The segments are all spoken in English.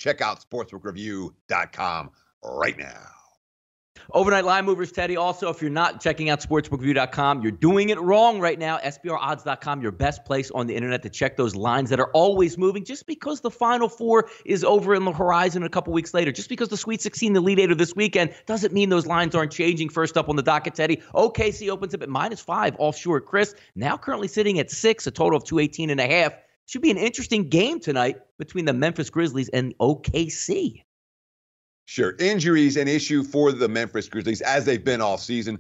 Check out sportsbookreview.com right now. Overnight line movers, Teddy. Also, if you're not checking out sportsbookreview.com, you're doing it wrong right now. SBRodds.com, your best place on the internet to check those lines that are always moving. Just because the Final Four is over in the horizon a couple weeks later, just because the Sweet 16, the Elite Eight of this weekend, doesn't mean those lines aren't changing. First up on the docket, Teddy, OKC opens up at -5 offshore at Chris. Now currently sitting at 6, a total of 218.5. Should be an interesting game tonight between the Memphis Grizzlies and OKC. Sure. Injuries an issue for the Memphis Grizzlies, as they've been all season.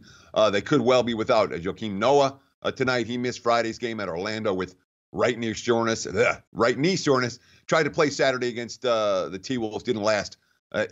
They could well be without Joakim Noah tonight. He missed Friday's game at Orlando with right knee soreness. Tried to play Saturday against the T-Wolves. Didn't last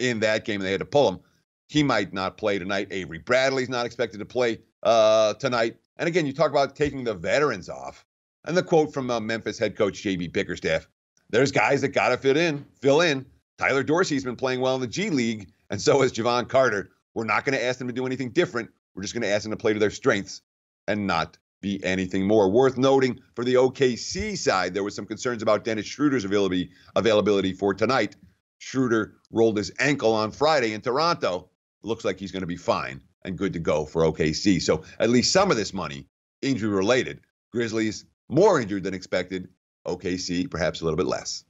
in that game. They had to pull him. He might not play tonight. Avery Bradley's not expected to play tonight. And again, you talk about taking the veterans off. And the quote from Memphis head coach J.B. Bickerstaff, there's guys that got to fill in. Tyler Dorsey's been playing well in the G League, and so has Javon Carter. We're not going to ask them to do anything different. We're just going to ask them to play to their strengths and not be anything more. Worth noting, for the OKC side, there was some concerns about Dennis Schroeder's availability for tonight. Schroeder rolled his ankle on Friday in Toronto. Looks like he's going to be fine and good to go for OKC. So at least some of this money, injury-related. Grizzlies, more injured than expected. OKC, perhaps a little bit less.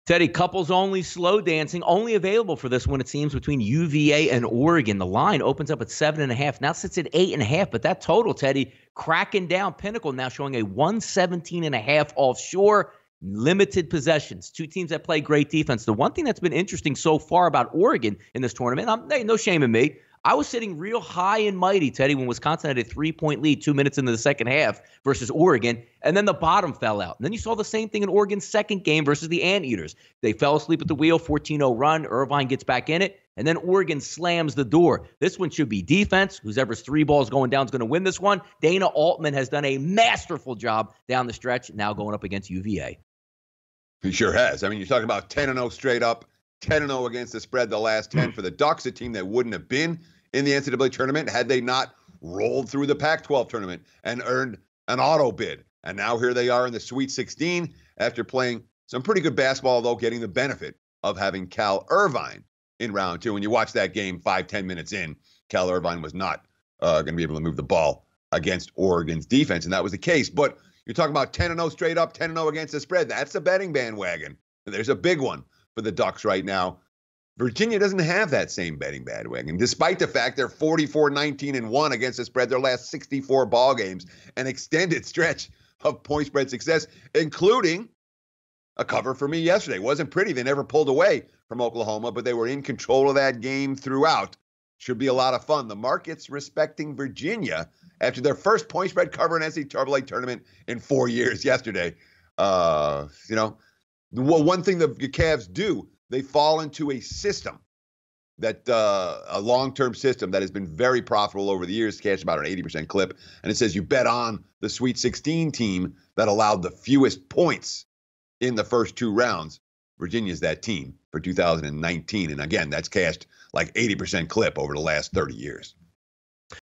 Teddy, couples only slow dancing, only available for this one, it seems, between UVA and Oregon. The line opens up at 7.5, now sits at 8.5, but that total, Teddy, cracking down. Pinnacle now showing a 117.5 offshore, limited possessions. Two teams that play great defense. The one thing that's been interesting so far about Oregon in this tournament, no shame in me, I was sitting real high and mighty, Teddy, when Wisconsin had a 3-point lead 2 minutes into the second half versus Oregon, and then the bottom fell out. And then you saw the same thing in Oregon's second game versus the Anteaters. They fell asleep at the wheel, 14-0 run. Irvine gets back in it, and then Oregon slams the door. This one should be defense. Whoever's 3 balls going down is going to win this one. Dana Altman has done a masterful job down the stretch, now going up against UVA. He sure has. I mean, you're talking about 10-0 straight up, 10-0 against the spread the last 10 for the Ducks, a team that wouldn't have been in the NCAA tournament had they not rolled through the Pac-12 tournament and earned an auto bid. And now here they are in the Sweet 16 after playing some pretty good basketball, though getting the benefit of having Cal Irvine in round 2. When you watch that game 5-10 minutes in, Cal Irvine was not going to be able to move the ball against Oregon's defense, and that was the case. But you're talking about 10-0 straight up, 10-0 against the spread. That's the betting bandwagon. There's a big one for the Ducks right now. Virginia doesn't have that same betting bandwagon, despite the fact they're 44-19-1 against the spread their last 64 ball games, an extended stretch of point spread success, including a cover for me yesterday. It wasn't pretty. They never pulled away from Oklahoma, but they were in control of that game throughout. Should be a lot of fun. The market's respecting Virginia after their first point spread cover in NCAA tournament in 4 years yesterday. One thing the Cavs do, they fall into a system that a long-term system that has been very profitable over the years, cash about an 80% clip. And it says you bet on the Sweet 16 team that allowed the fewest points in the first 2 rounds. Virginia's that team for 2019. And again, that's cashed like 80% clip over the last 30 years.